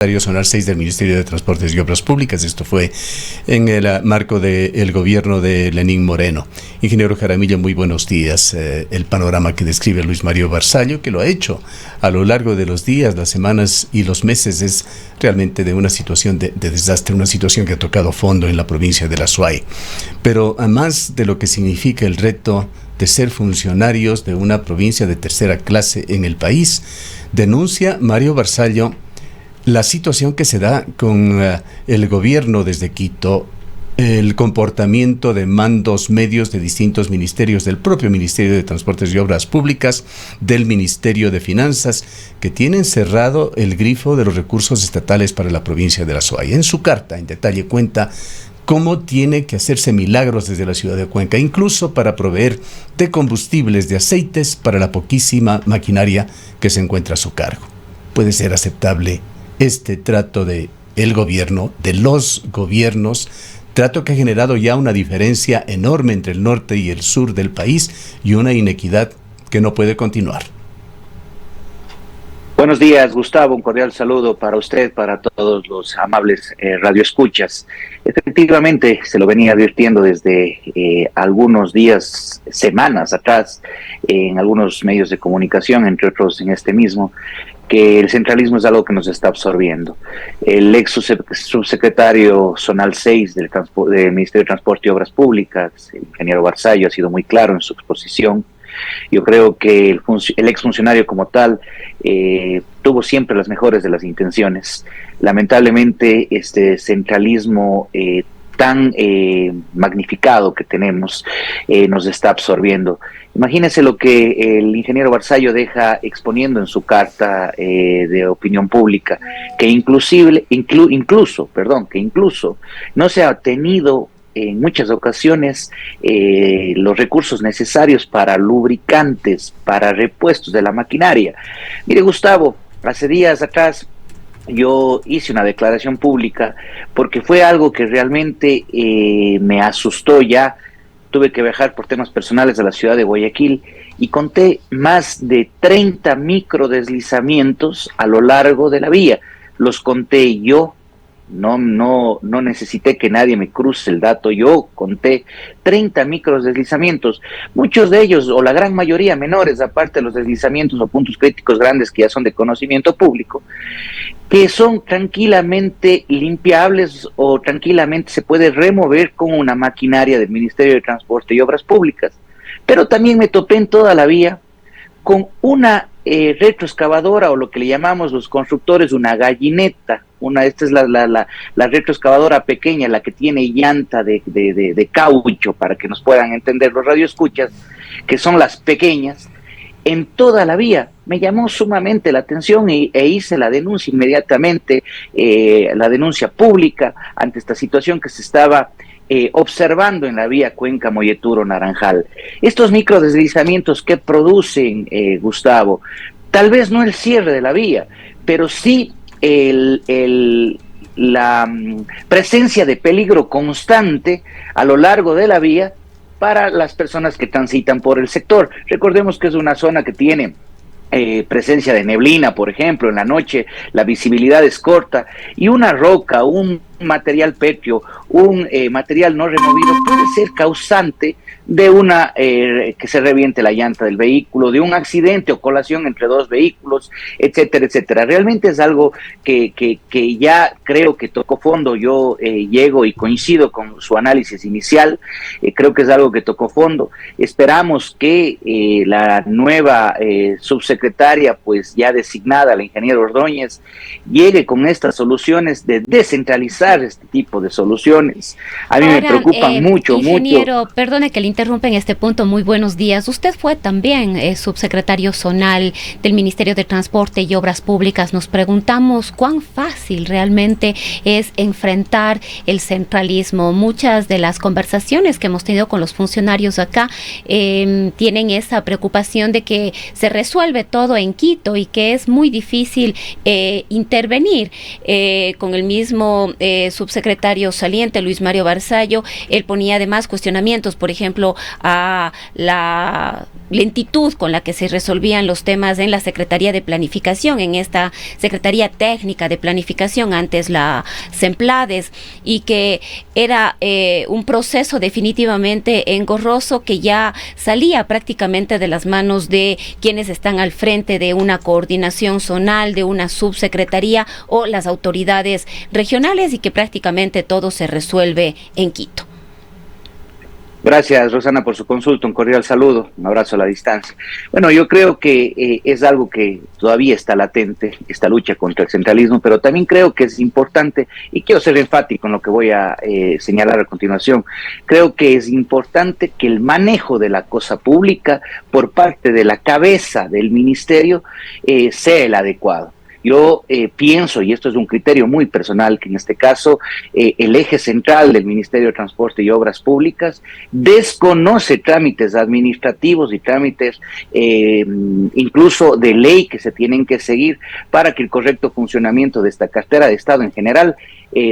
Sonar 6 del Ministerio de Transportes y Obras Públicas. Esto fue en el marco del gobierno de Lenín Moreno. Ingeniero Jaramillo, muy buenos días. El panorama que describe Luis Mario Barzallo, que lo ha hecho a lo largo de los días, las semanas y los meses, es realmente de una situación de desastre, una situación que ha tocado fondo en la provincia de La Suay. Pero además de lo que significa el reto de ser funcionarios de una provincia de tercera clase en el país, denuncia Mario Barzallo la situación que se da con el gobierno desde Quito, el comportamiento de mandos medios de distintos ministerios, del propio Ministerio de Transportes y Obras Públicas, del Ministerio de Finanzas, que tienen cerrado el grifo de los recursos estatales para la provincia de La Suay. En su carta, en detalle, cuenta cómo tiene que hacerse milagros desde la ciudad de Cuenca, incluso para proveer de combustibles, de aceites, para la poquísima maquinaria que se encuentra a su cargo. ¿Puede ser aceptable este trato de el gobierno, de los gobiernos, trato que ha generado ya una diferencia enorme entre el norte y el sur del país y una inequidad que no puede continuar? Buenos días, Gustavo, un cordial saludo para usted, para todos los amables radioescuchas. Efectivamente, se lo venía advirtiendo desde algunos días, semanas atrás, en algunos medios de comunicación, entre otros en este mismo, que el centralismo es algo que nos está absorbiendo. El ex subsecretario zonal 6 del Ministerio de Transporte y Obras Públicas, el ingeniero Barzallo, ha sido muy claro en su exposición. Yo creo que el exfuncionario como tal tuvo siempre las mejores de las intenciones. Lamentablemente, este centralismo tan magnificado que tenemos nos está absorbiendo. Imagínense lo que el ingeniero Barzallo deja exponiendo en su carta de opinión pública, que incluso no se ha tenido en muchas ocasiones los recursos necesarios para lubricantes, para repuestos de la maquinaria. Mire, Gustavo, hace días atrás yo hice una declaración pública porque fue algo que realmente me asustó ya. Tuve que viajar por temas personales a la ciudad de Guayaquil y conté más de 30 microdeslizamientos a lo largo de la vía. Los conté yo. No necesité que nadie me cruce el dato. Yo conté 30 microdeslizamientos, muchos de ellos, o la gran mayoría, menores, aparte de los deslizamientos o puntos críticos grandes que ya son de conocimiento público, que son tranquilamente limpiables o tranquilamente se puede remover con una maquinaria del Ministerio de Transporte y Obras Públicas. Pero también me topé en toda la vía con una retroexcavadora, o lo que le llamamos los constructores una gallineta. Esta es la retroexcavadora pequeña, la que tiene llanta de caucho, para que nos puedan entender los radioescuchas, que son las pequeñas, en toda la vía. Me llamó sumamente la atención e hice la denuncia inmediatamente, la denuncia pública ante esta situación que se estaba observando en la vía Cuenca-Molleturo-Naranjal. Estos microdeslizamientos que producen, Gustavo, tal vez no el cierre de la vía, pero sí la presencia de peligro constante a lo largo de la vía para las personas que transitan por el sector. Recordemos que es una zona que tiene presencia de neblina, por ejemplo, en la noche la visibilidad es corta y una roca, un material pétreo, un material no removido puede ser causante de que se reviente la llanta del vehículo, de un accidente o colasión entre dos vehículos, etcétera, etcétera. Realmente es algo que ya creo que tocó fondo. Yo llego y coincido con su análisis inicial. Creo que es algo que tocó fondo. Esperamos que la nueva subsecretaria, pues ya designada, la ingeniera Ordóñez, llegue con estas soluciones de descentralizar este tipo de soluciones. A mí me preocupan mucho. Ingeniero, perdone que le interrumpa en este punto. Muy buenos días. Usted fue también subsecretario zonal del Ministerio de Transporte y Obras Públicas. Nos preguntamos cuán fácil realmente es enfrentar el centralismo. Muchas de las conversaciones que hemos tenido con los funcionarios acá tienen esa preocupación de que se resuelve todo en Quito y que es muy difícil intervenir con el mismo subsecretario saliente, Luis Mario Barzallo, él ponía además cuestionamientos, por ejemplo, a la lentitud con la que se resolvían los temas en la Secretaría de Planificación, en esta Secretaría Técnica de Planificación, antes la SEMPLADES, y que era un proceso definitivamente engorroso que ya salía prácticamente de las manos de quienes están al frente de una coordinación zonal, de una subsecretaría o las autoridades regionales, y que prácticamente todo se resuelve en Quito. Gracias, Rosana, por su consulta. Un cordial saludo, un abrazo a la distancia. Bueno, yo creo que es algo que todavía está latente, esta lucha contra el centralismo, pero también creo que es importante, y quiero ser enfático en lo que voy a señalar a continuación, creo que es importante que el manejo de la cosa pública por parte de la cabeza del ministerio sea el adecuado. Yo pienso, y esto es un criterio muy personal, que en este caso el eje central del Ministerio de Transporte y Obras Públicas desconoce trámites administrativos y trámites incluso de ley que se tienen que seguir para que el correcto funcionamiento de esta cartera de Estado en general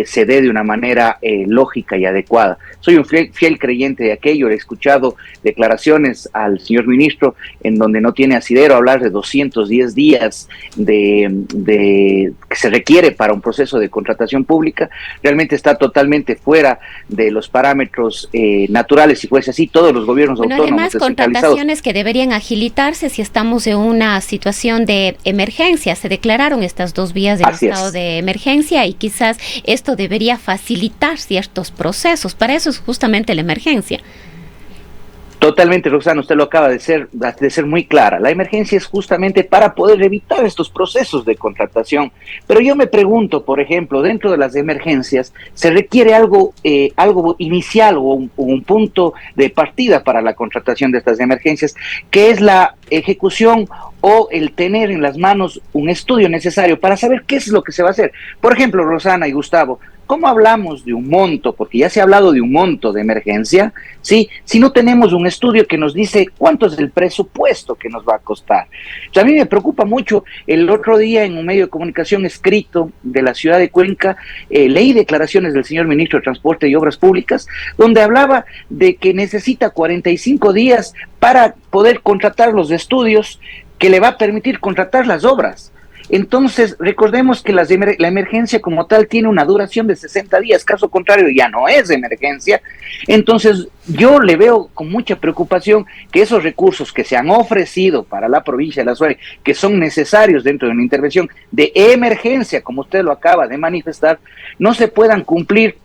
se dé de una manera lógica y adecuada. Soy un fiel creyente de aquello. He escuchado declaraciones al señor ministro en donde no tiene asidero hablar de 210 días que se requiere para un proceso de contratación pública. Realmente está totalmente fuera de los parámetros naturales. Si fuese así, todos los gobiernos autónomos además, contrataciones que deberían agilitarse si estamos en una situación de emergencia. Se declararon estas 2 vías del estado de emergencia, y quizás esto debería facilitar ciertos procesos. Para eso es justamente la emergencia. Totalmente, Roxana, usted lo acaba de ser muy clara. La emergencia es justamente para poder evitar estos procesos de contratación. Pero yo me pregunto, por ejemplo, dentro de las emergencias, ¿se requiere algo inicial o un punto de partida para la contratación de estas emergencias, que es la ejecución o el tener en las manos un estudio necesario para saber qué es lo que se va a hacer? Por ejemplo, Rosana y Gustavo, ¿cómo hablamos de un monto? Porque ya se ha hablado de un monto de emergencia, ¿sí? Si no tenemos un estudio que nos dice cuánto es el presupuesto que nos va a costar. O sea, a mí me preocupa mucho. El otro día en un medio de comunicación escrito de la ciudad de Cuenca, leí declaraciones del señor ministro de Transporte y Obras Públicas, donde hablaba de que necesita 45 días para poder contratar los estudios que le va a permitir contratar las obras. Entonces, recordemos que la emergencia como tal tiene una duración de 60 días, caso contrario ya no es emergencia. Entonces, yo le veo con mucha preocupación que esos recursos que se han ofrecido para la provincia de la Azuay, que son necesarios dentro de una intervención de emergencia, como usted lo acaba de manifestar, no se puedan cumplir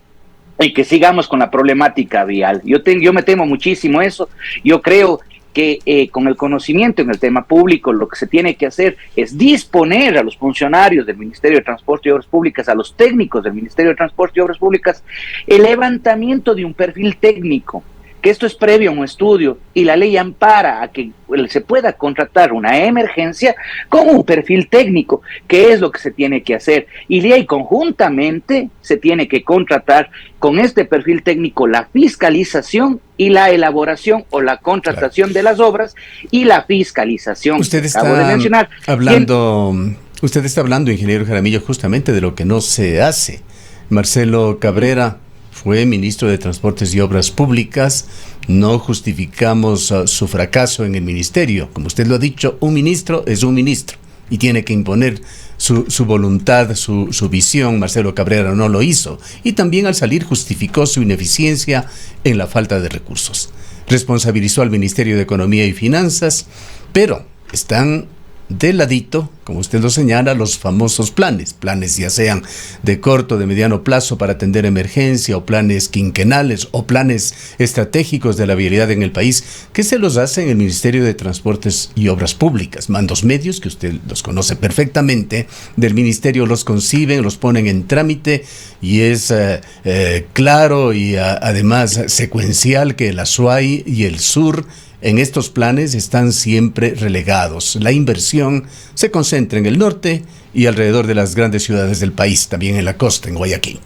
y que sigamos con la problemática vial. Yo me temo muchísimo eso. Yo creo que con el conocimiento en el tema público, lo que se tiene que hacer es disponer a los funcionarios del Ministerio de Transporte y Obras Públicas, a los técnicos del Ministerio de Transporte y Obras Públicas, el levantamiento de un perfil técnico, que esto es previo a un estudio, y la ley ampara a que se pueda contratar una emergencia con un perfil técnico, que es lo que se tiene que hacer. Y de ahí conjuntamente se tiene que contratar con este perfil técnico la fiscalización y la elaboración o la contratación de las obras y la fiscalización. Usted está hablando, ingeniero Jaramillo, justamente de lo que no se hace. Marcelo Cabrera fue ministro de Transportes y Obras Públicas. No justificamos su fracaso en el ministerio. Como usted lo ha dicho, un ministro es un ministro y tiene que imponer su voluntad, su visión. Marcelo Cabrera no lo hizo, y también al salir justificó su ineficiencia en la falta de recursos. Responsabilizó al Ministerio de Economía y Finanzas, pero están de ladito, como usted lo señala, los famosos planes ya sean de corto, de mediano plazo para atender emergencia, o planes quinquenales, o planes estratégicos de la vialidad en el país, que se los hace en el Ministerio de Transportes y Obras Públicas. Mandos medios, que usted los conoce perfectamente, del ministerio los conciben, los ponen en trámite, y es claro y además secuencial que el Azuay y el sur en estos planes están siempre relegados. La inversión se concentra en el norte y alrededor de las grandes ciudades del país, también en la costa, en Guayaquil.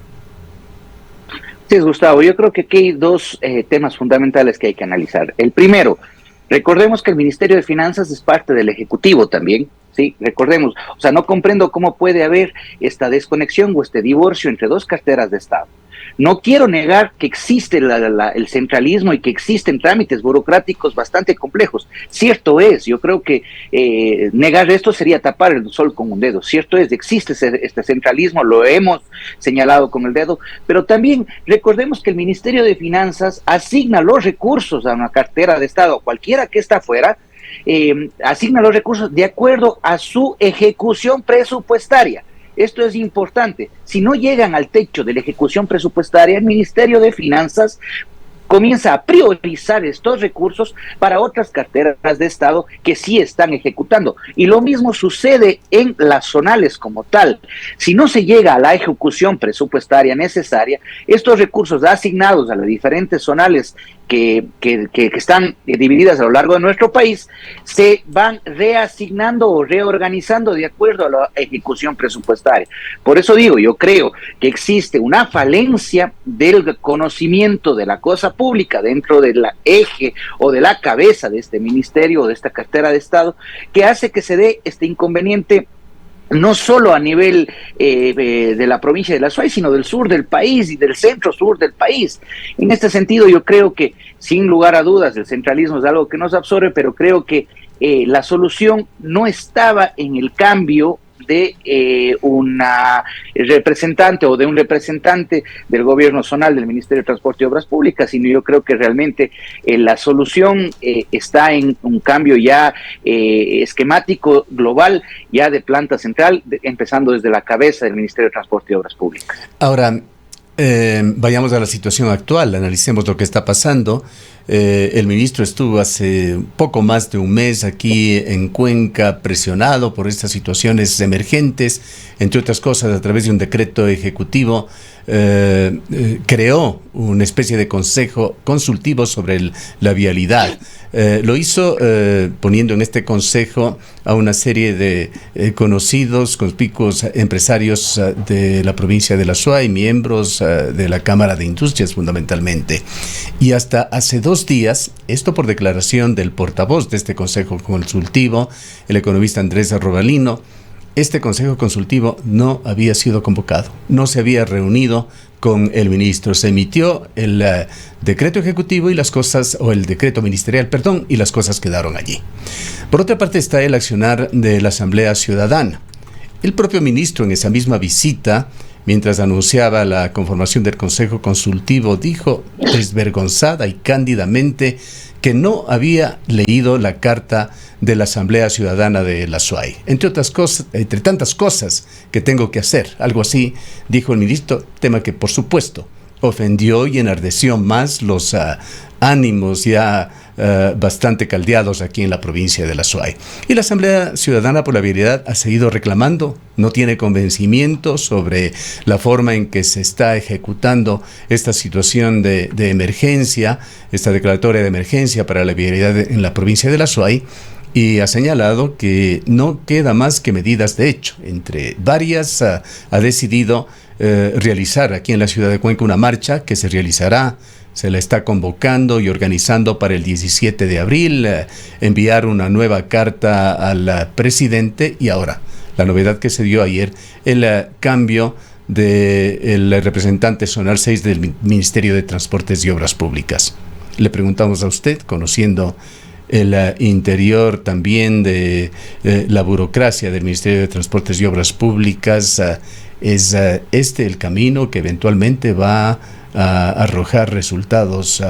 Sí, Gustavo, yo creo que aquí hay dos temas fundamentales que hay que analizar. El primero, Recordemos que el Ministerio de Finanzas es parte del Ejecutivo también. Sí, recordemos, o sea, no comprendo cómo puede haber esta desconexión o este divorcio entre dos carteras de Estado. No quiero negar que existe el centralismo y que existen trámites burocráticos bastante complejos. Cierto es, yo creo que negar esto sería tapar el sol con un dedo. Cierto es, existe este centralismo, lo hemos señalado con el dedo, pero también recordemos que el Ministerio de Finanzas asigna los recursos a una cartera de Estado, cualquiera que está afuera, asigna los recursos de acuerdo a su ejecución presupuestaria. Esto es importante. Si no llegan al techo de la ejecución presupuestaria, el Ministerio de Finanzas comienza a priorizar estos recursos para otras carteras de Estado que sí están ejecutando. Y lo mismo sucede en las zonales como tal. Si no se llega a la ejecución presupuestaria necesaria, estos recursos asignados a las diferentes zonales que están divididas a lo largo de nuestro país, se van reasignando o reorganizando de acuerdo a la ejecución presupuestaria. Por eso digo, yo creo que existe una falencia del conocimiento de la cosa pública dentro del eje o de la cabeza de este ministerio o de esta cartera de Estado, que hace que se dé este inconveniente no solo a nivel de la provincia de La Suay, sino del sur del país y del centro-sur del país. En este sentido, yo creo que, sin lugar a dudas, el centralismo es algo que nos absorbe, pero creo que la solución no estaba en el cambio de una representante o de un representante del gobierno zonal del Ministerio de Transporte y Obras Públicas, sino yo creo que realmente la solución está en un cambio ya esquemático, global, ya de planta central, empezando desde la cabeza del Ministerio de Transporte y Obras Públicas. Ahora, vayamos a la situación actual, analicemos lo que está pasando. El ministro estuvo hace poco más de un mes aquí en Cuenca presionado por estas situaciones emergentes, entre otras cosas a través de un decreto ejecutivo. Creó una especie de consejo consultivo sobre la vialidad. Lo hizo poniendo en este consejo a una serie de conocidos, conspicuos empresarios de la provincia de La Suay, miembros de la Cámara de Industrias fundamentalmente. Y hasta hace 2 días, esto por declaración del portavoz de este consejo consultivo, el economista Andrés Arrobalino, este consejo consultivo no había sido convocado, no se había reunido con el ministro. Se emitió el decreto ejecutivo y las cosas, o el decreto ministerial, perdón, y las cosas quedaron allí. Por otra parte está el accionar de la Asamblea Ciudadana. El propio ministro en esa misma visita, mientras anunciaba la conformación del consejo consultivo, dijo desvergonzada y cándidamente que no había leído la carta de la Asamblea Ciudadana de La Suay. Entre otras cosas, entre tantas cosas que tengo que hacer, algo así, dijo el ministro, tema que por supuesto ofendió y enardeció más los ánimos ya bastante caldeados aquí en la provincia de La Suay. Y la Asamblea Ciudadana por la Vialidad ha seguido reclamando, no tiene convencimiento sobre la forma en que se está ejecutando esta situación de emergencia, esta declaratoria de emergencia para la vialidad en la provincia de La Suay, y ha señalado que no queda más que medidas de hecho. Entre varias, ha decidido realizar aquí en la ciudad de Cuenca una marcha que se realizará, se la está convocando y organizando para el 17 de abril, enviar una nueva carta al presidente, y ahora la novedad que se dio ayer, el cambio del representante zonal 6 del Ministerio de Transportes y Obras Públicas. Le preguntamos a usted, conociendo el interior también de la burocracia del Ministerio de Transportes y Obras Públicas, ¿es este el camino que eventualmente va a arrojar resultados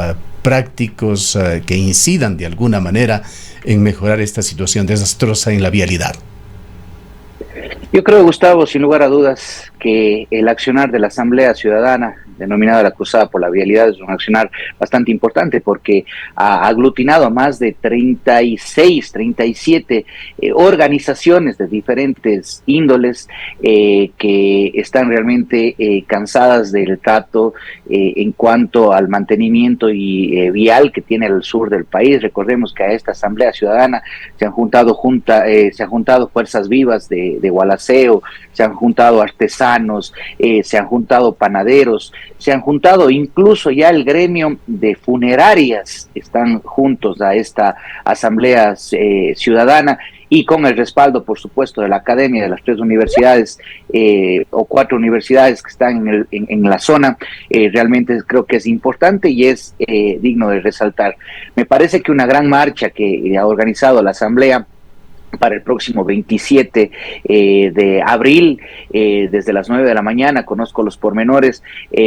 prácticos que incidan de alguna manera en mejorar esta situación desastrosa en la vialidad? Yo creo, Gustavo, sin lugar a dudas, que el accionar de la Asamblea Ciudadana, denominada la Cruzada por la Vialidad, es un accionar bastante importante porque ha aglutinado a más de 36, 37 organizaciones de diferentes índoles que están realmente cansadas del trato en cuanto al mantenimiento y vial que tiene el sur del país. Recordemos que a esta Asamblea Ciudadana se han juntado fuerzas vivas de Gualaceo, se han juntado artesanos, se han juntado panaderos, se han juntado, incluso ya el gremio de funerarias están juntos a esta asamblea ciudadana, y con el respaldo, por supuesto, de la academia, de las 3 universidades o 4 universidades que están en la zona. Realmente creo que es importante y es digno de resaltar. Me parece que una gran marcha que ha organizado la asamblea para el próximo 27 de abril, desde las 9 de la mañana, conozco los pormenores,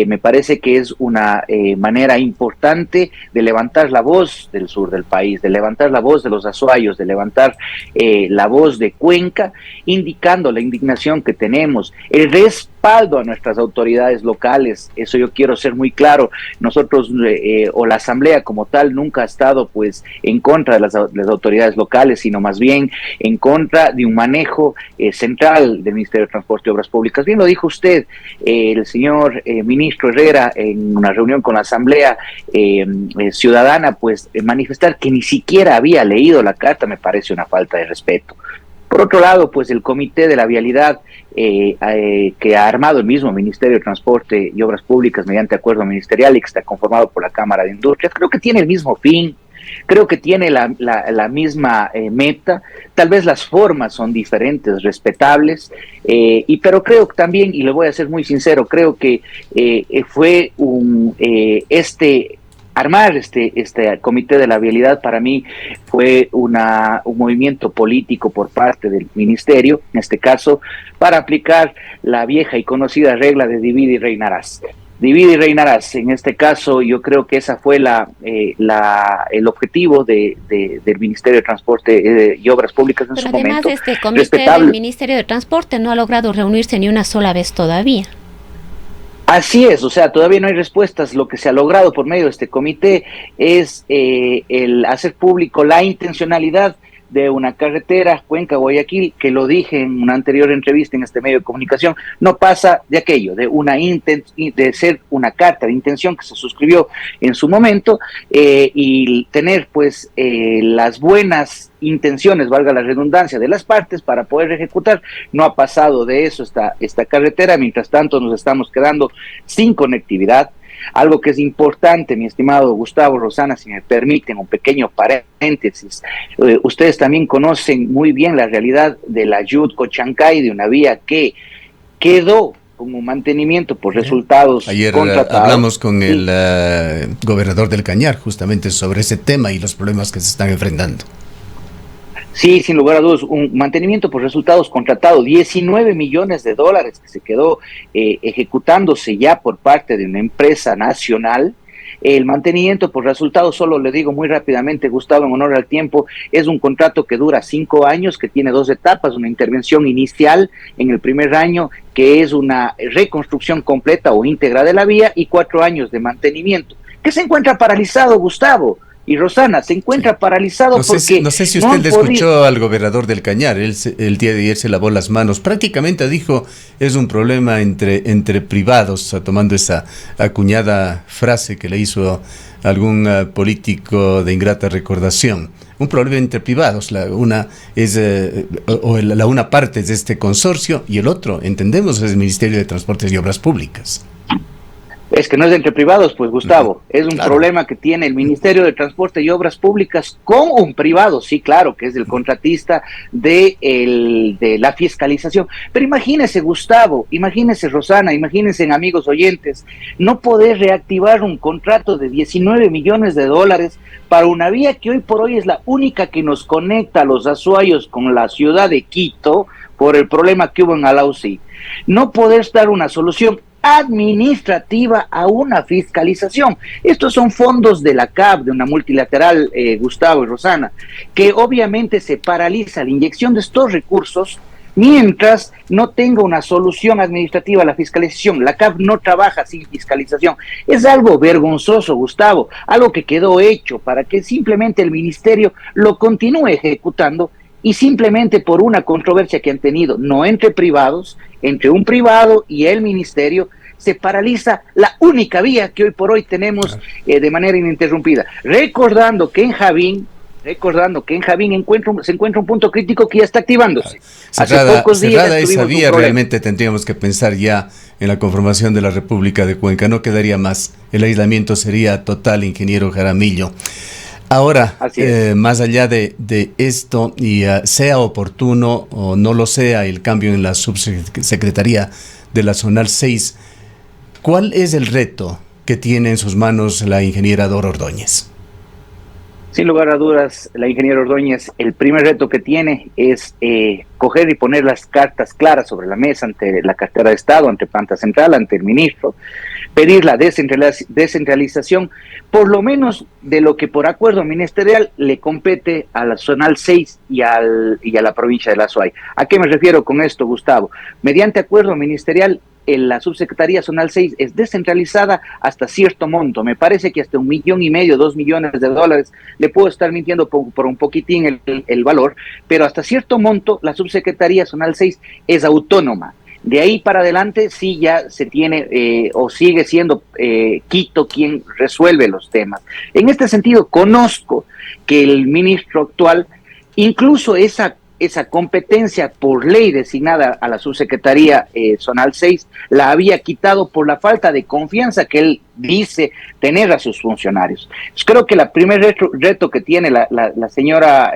me parece que es una manera importante de levantar la voz del sur del país, de levantar la voz de los azuayos, de levantar la voz de Cuenca, indicando la indignación que tenemos, el respaldo a nuestras autoridades locales. Eso yo quiero ser muy claro. Nosotros o la asamblea como tal nunca ha estado pues en contra de las autoridades locales, sino más bien en contra de un manejo central del Ministerio de Transporte y Obras Públicas. Bien lo dijo usted, el señor ministro Herrera, en una reunión con la Asamblea Ciudadana, pues manifestar que ni siquiera había leído la carta me parece una falta de respeto. Por otro lado, pues el Comité de la Vialidad que ha armado el mismo Ministerio de Transporte y Obras Públicas mediante acuerdo ministerial y que está conformado por la Cámara de Industria, creo que tiene el mismo fin. Creo que tiene la misma meta, tal vez las formas son diferentes, respetables, pero creo que también, y le voy a ser muy sincero, creo que fue armar este Comité de la Vialidad para mí fue un movimiento político por parte del ministerio, en este caso, para aplicar la vieja y conocida regla de divide y reinarás. Divide y reinarás. En este caso, yo creo que esa fue el objetivo del Ministerio de Transporte y Obras Públicas en su momento. Pero además, este comité del Ministerio de Transporte no ha logrado reunirse ni una sola vez todavía. Así es, o sea, todavía no hay respuestas. Lo que se ha logrado por medio de este comité es el hacer público la intencionalidad de una carretera Cuenca-Guayaquil, que lo dije en una anterior entrevista en este medio de comunicación, no pasa de aquello, de ser una carta de intención que se suscribió en su momento y tener pues las buenas intenciones, valga la redundancia, de las partes para poder ejecutar. No ha pasado de eso esta carretera. Mientras tanto nos estamos quedando sin conectividad. Algo que es importante, mi estimado Gustavo, Rosana, si me permiten un pequeño paréntesis. Ustedes también conocen muy bien la realidad de la Yutco-Chancay, de una vía que quedó como mantenimiento por resultados ayer contratados. Hablamos con el gobernador del Cañar justamente sobre ese tema y los problemas que se están enfrentando. Sí, sin lugar a dudas, un mantenimiento por resultados contratado, 19 millones de dólares que se quedó ejecutándose ya por parte de una empresa nacional. El mantenimiento por resultados, solo le digo muy rápidamente, Gustavo, en honor al tiempo, es un contrato que dura 5 años, que tiene 2 etapas, una intervención inicial en el primer año, que es una reconstrucción completa o íntegra de la vía, y 4 años de mantenimiento, que se encuentra paralizado, Gustavo y Rosana, se encuentra paralizado porque... No sé si usted le escuchó al gobernador del Cañar, él el día de ayer se lavó las manos, prácticamente dijo, es un problema entre privados, tomando esa acuñada frase que le hizo algún político de ingrata recordación. Un problema entre privados, una parte es de este consorcio y el otro, entendemos, es el Ministerio de Transportes y Obras Públicas. Es que no es de entre privados, pues, Gustavo, es un problema que tiene el Ministerio de Transporte y Obras Públicas con un privado, sí, claro, que es el contratista de la fiscalización. Pero imagínese, Gustavo, imagínese, Rosana, imagínense, amigos oyentes, no poder reactivar un contrato de 19 millones de dólares para una vía que hoy por hoy es la única que nos conecta a los azuayos con la ciudad de Quito por el problema que hubo en Alausí. No poder dar una solución administrativa a una fiscalización. Estos son fondos de la CAF, de una multilateral, Gustavo y Rosana, que obviamente se paraliza la inyección de estos recursos mientras no tenga una solución administrativa a la fiscalización. La CAF no trabaja sin fiscalización. Es algo vergonzoso, Gustavo, algo que quedó hecho para que simplemente el ministerio lo continúe ejecutando, y simplemente por una controversia que han tenido, no entre privados, entre un privado y el ministerio, se paraliza la única vía que hoy por hoy tenemos de manera ininterrumpida. Recordando que en Javín se encuentra un punto crítico que ya está activándose. Cerrada esa vía, realmente tendríamos que pensar ya en la conformación de la República de Cuenca. No quedaría más. El aislamiento sería total, ingeniero Jaramillo. Ahora, más allá de esto, y sea oportuno o no lo sea el cambio en la subsecretaría de la Zonal 6, ¿cuál es el reto que tiene en sus manos la ingeniera Dora Ordóñez? Sin lugar a dudas, la ingeniera Ordóñez, el primer reto que tiene es coger y poner las cartas claras sobre la mesa ante la cartera de Estado, ante Planta Central, ante el ministro, pedir la descentralización, por lo menos de lo que por acuerdo ministerial le compete a la Zonal 6 y a la provincia de la Azuay. ¿A qué me refiero con esto, Gustavo? Mediante acuerdo ministerial, la subsecretaría Zonal 6 es descentralizada hasta cierto monto. Me parece que hasta $1,5 millones, $2 millones, le puedo estar mintiendo por un poquitín el valor, pero hasta cierto monto la subsecretaría Zonal 6 es autónoma. De ahí para adelante sí ya se tiene o sigue siendo Quito quien resuelve los temas. En este sentido, conozco que el ministro actual, incluso esa competencia por ley designada a la subsecretaría Zonal 6, la había quitado por la falta de confianza que él dice tener a sus funcionarios. Pues creo que el primer reto que tiene la señora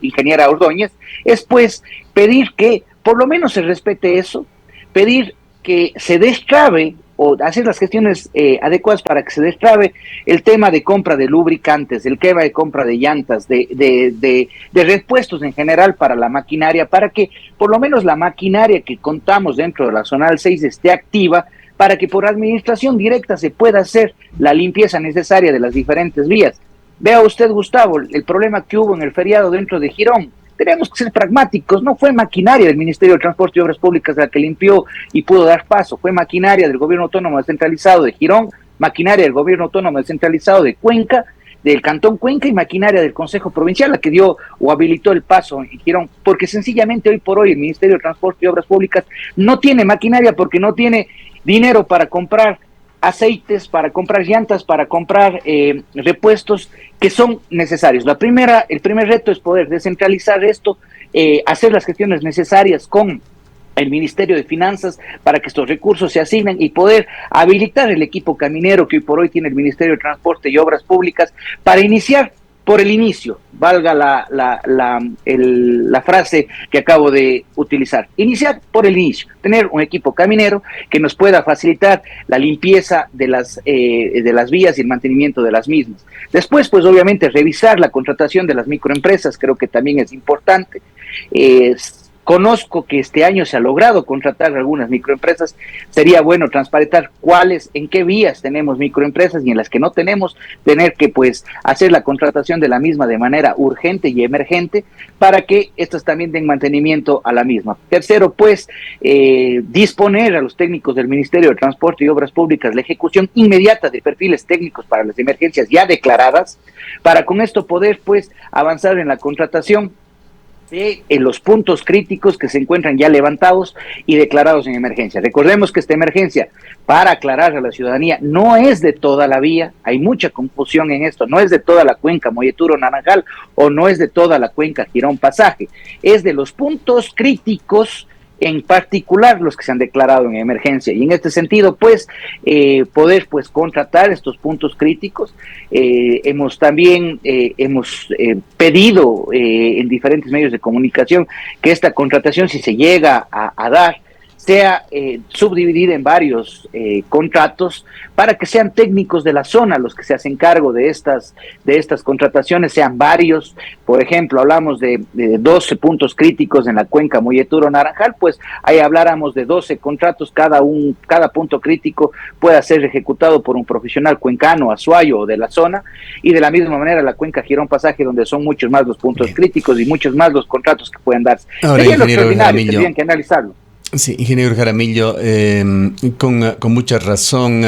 ingeniera Ordóñez es pues pedir que por lo menos se respete eso, pedir que se destrabe o hacer las gestiones adecuadas para que se destrabe el tema de compra de lubricantes, el tema de compra de llantas, de repuestos en general para la maquinaria, para que por lo menos la maquinaria que contamos dentro de la Zonal 6 esté activa, para que por administración directa se pueda hacer la limpieza necesaria de las diferentes vías. Vea usted, Gustavo, el problema que hubo en el feriado dentro de Girón. Tenemos que ser pragmáticos, no fue maquinaria del Ministerio de Transporte y Obras Públicas la que limpió y pudo dar paso, fue maquinaria del Gobierno Autónomo Descentralizado de Girón, maquinaria del Gobierno Autónomo Descentralizado de Cuenca, del Cantón Cuenca, y maquinaria del Consejo Provincial, la que dio o habilitó el paso en Girón, porque sencillamente hoy por hoy el Ministerio de Transporte y Obras Públicas no tiene maquinaria porque no tiene dinero para comprar aceites, para comprar llantas, para comprar repuestos que son necesarios. El primer reto es poder descentralizar esto, hacer las gestiones necesarias con el Ministerio de Finanzas para que estos recursos se asignen y poder habilitar el equipo caminero que hoy por hoy tiene el Ministerio de Transporte y Obras Públicas para iniciar por el inicio, valga la frase que acabo de utilizar. Iniciar por el inicio, tener un equipo caminero que nos pueda facilitar la limpieza de las vías y el mantenimiento de las mismas. Después, pues obviamente, revisar la contratación de las microempresas, creo que también es importante. Conozco que este año se ha logrado contratar algunas microempresas. Sería bueno transparentar en qué vías tenemos microempresas y en las que no tenemos, tener que pues hacer la contratación de la misma de manera urgente y emergente para que estas también den mantenimiento a la misma. Tercero, pues disponer a los técnicos del Ministerio de Transporte y Obras Públicas la ejecución inmediata de perfiles técnicos para las emergencias ya declaradas, para con esto poder pues avanzar en la contratación en los puntos críticos que se encuentran ya levantados y declarados en emergencia. Recordemos que esta emergencia, para aclarar a la ciudadanía, no es de toda la vía, hay mucha confusión en esto, no es de toda la cuenca Molleturo-Naranjal o no es de toda la cuenca Girón-Pasaje, es de los puntos críticos, en particular los que se han declarado en emergencia, y en este sentido pues poder pues contratar estos puntos críticos. Hemos pedido en diferentes medios de comunicación que esta contratación, si se llega a dar, sea subdividida en varios contratos para que sean técnicos de la zona los que se hacen cargo de estas contrataciones, sean varios. Por ejemplo, hablamos de 12 puntos críticos en la cuenca Molleturo-Naranjal, pues ahí habláramos de 12 contratos, cada punto crítico pueda ser ejecutado por un profesional cuencano, azuayo o de la zona, y de la misma manera la cuenca Girón-Pasaje, donde son muchos más los puntos críticos y muchos más los contratos que pueden darse. Sería lo extraordinario, tendrían que analizarlo. Sí, ingeniero Jaramillo, con mucha razón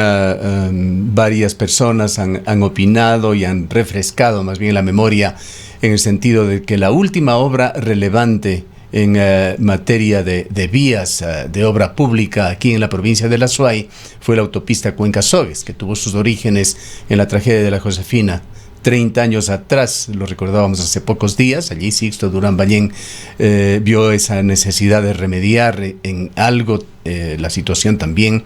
varias personas han opinado y han refrescado más bien la memoria en el sentido de que la última obra relevante en materia de vías de obra pública aquí en la provincia de la Azuay fue la autopista Cuenca-Sogues, que tuvo sus orígenes en la tragedia de la Josefina 30 años atrás, lo recordábamos hace pocos días, allí Sixto Durán Ballén vio esa necesidad de remediar en algo la situación también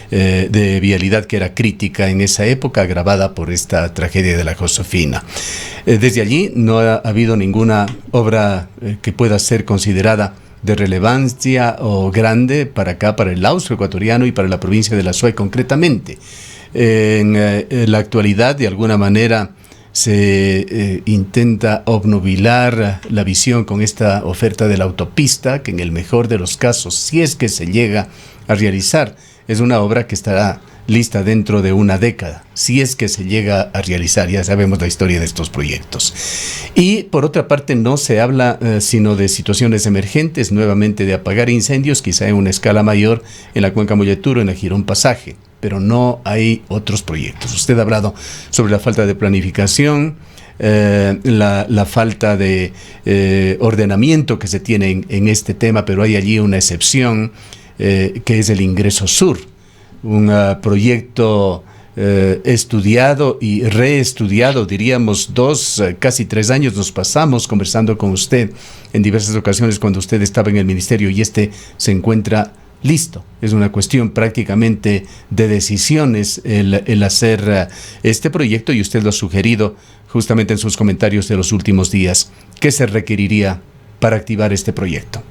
de vialidad que era crítica en esa época, agravada por esta tragedia de la Josefina. Desde allí no ha habido ninguna obra que pueda ser considerada de relevancia o grande para acá, para el austro ecuatoriano y para la provincia de la Suay concretamente. En la actualidad, de alguna manera, se intenta obnubilar la visión con esta oferta de la autopista, que en el mejor de los casos, si es que se llega a realizar, es una obra que estará lista dentro de una década, si es que se llega a realizar. Ya sabemos la historia de estos proyectos. Y por otra parte no se habla sino de situaciones emergentes, nuevamente de apagar incendios, quizá en una escala mayor en la Cuenca Molleturo, en la Girón Pasaje, pero no hay otros proyectos. Usted ha hablado sobre la falta de planificación, la falta de ordenamiento que se tiene en este tema, pero hay allí una excepción que es el Ingreso Sur, un proyecto estudiado y reestudiado, diríamos casi 3 años nos pasamos conversando con usted en diversas ocasiones cuando usted estaba en el ministerio, y se encuentra listo. Es una cuestión prácticamente de decisiones el hacer este proyecto, y usted lo ha sugerido justamente en sus comentarios de los últimos días. ¿Qué se requeriría para activar este proyecto?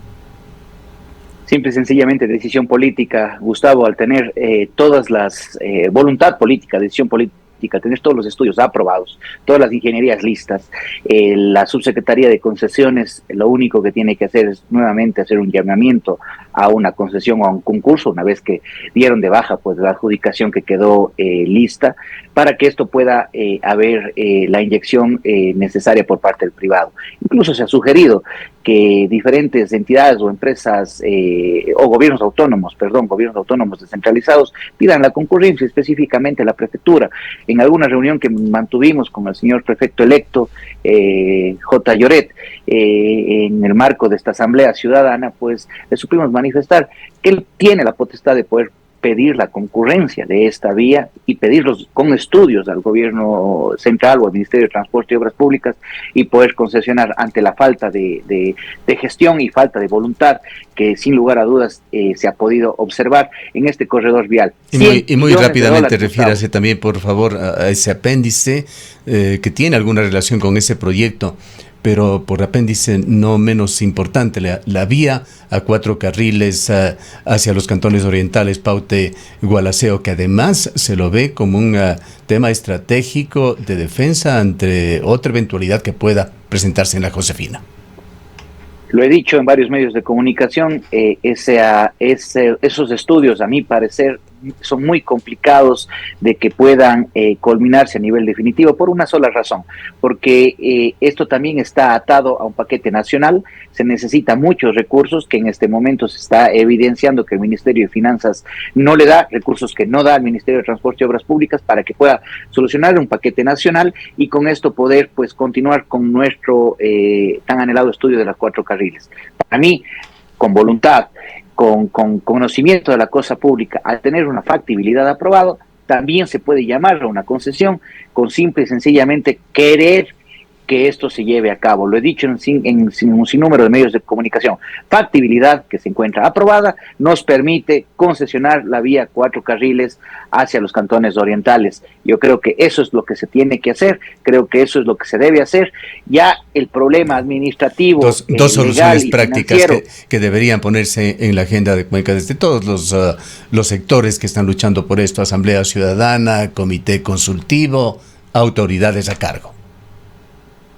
Simple y sencillamente decisión política, Gustavo, al tener todas las voluntad política, decisión política, tener todos los estudios aprobados, todas las ingenierías listas, la subsecretaría de concesiones lo único que tiene que hacer es nuevamente hacer un llamamiento a una concesión o a un concurso, una vez que dieron de baja pues la adjudicación que quedó lista, para que esto pueda haber la inyección necesaria por parte del privado. Incluso se ha sugerido que diferentes entidades o empresas o gobiernos autónomos descentralizados pidan la concurrencia, específicamente la prefectura. En alguna reunión que mantuvimos con el señor prefecto electo, J. Lloret, en el marco de esta asamblea ciudadana, pues le supimos manifestar que él tiene la potestad de poder pedir la concurrencia de esta vía y pedirlos con estudios al gobierno central o al Ministerio de Transporte y Obras Públicas, y poder concesionar ante la falta de gestión y falta de voluntad que sin lugar a dudas se ha podido observar en este corredor vial. Y muy rápidamente refiérase también, por favor, a ese apéndice que tiene alguna relación con ese proyecto, pero por apéndice no menos importante, la vía a 4 carriles hacia los cantones orientales, Paute, Gualaceo, que además se lo ve como un tema estratégico de defensa ante otra eventualidad que pueda presentarse en la Josefina. Lo he dicho en varios medios de comunicación, esos estudios, a mi parecer, son muy complicados de que puedan culminarse a nivel definitivo por una sola razón, porque esto también está atado a un paquete nacional, se necesita muchos recursos que en este momento se está evidenciando que el Ministerio de Finanzas no le da, recursos que no da al Ministerio de Transporte y Obras Públicas para que pueda solucionar un paquete nacional y con esto poder pues continuar con nuestro tan anhelado estudio de las 4 carriles. Para mí, con voluntad, con conocimiento de la cosa pública, al tener una factibilidad aprobada, también se puede llamar a una concesión con simple y sencillamente querer que esto se lleve a cabo. Lo he dicho en un sinnúmero de medios de comunicación. Factibilidad que se encuentra aprobada nos permite concesionar la vía 4 carriles hacia los cantones orientales. Yo creo que eso es lo que se tiene que hacer, creo que eso es lo que se debe hacer. Ya el problema administrativo, dos soluciones prácticas que deberían ponerse en la agenda de Cuenca desde todos los sectores que están luchando por esto: Asamblea Ciudadana, Comité Consultivo, autoridades a cargo.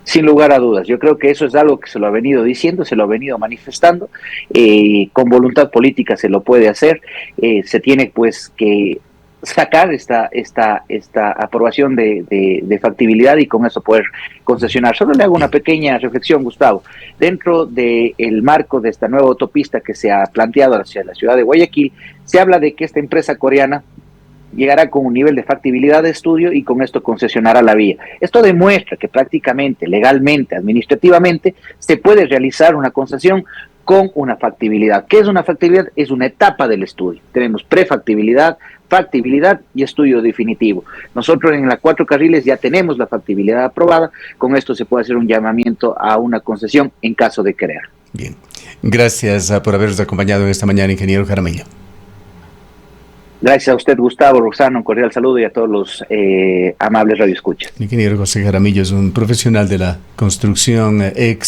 Sin lugar a dudas, yo creo que eso es algo que se lo ha venido diciendo, se lo ha venido manifestando, con voluntad política se lo puede hacer, se tiene pues que sacar esta aprobación de factibilidad y con eso poder concesionar. Solo le hago una pequeña reflexión, Gustavo. Dentro del marco de esta nueva autopista que se ha planteado hacia la ciudad de Guayaquil, se habla de que esta empresa coreana llegará con un nivel de factibilidad de estudio y con esto concesionará la vía. Esto demuestra que prácticamente, legalmente, administrativamente, se puede realizar una concesión con una factibilidad. ¿Qué es una factibilidad? Es una etapa del estudio. Tenemos prefactibilidad, factibilidad y estudio definitivo. Nosotros en la 4 carriles ya tenemos la factibilidad aprobada, con esto se puede hacer un llamamiento a una concesión en caso de querer. Bien, gracias por habernos acompañado en esta mañana, ingeniero Jaramillo. Gracias a usted, Gustavo, Roxana, un cordial saludo y a todos los amables radioescuchas. El ingeniero José Jaramillo es un profesional de la construcción, ex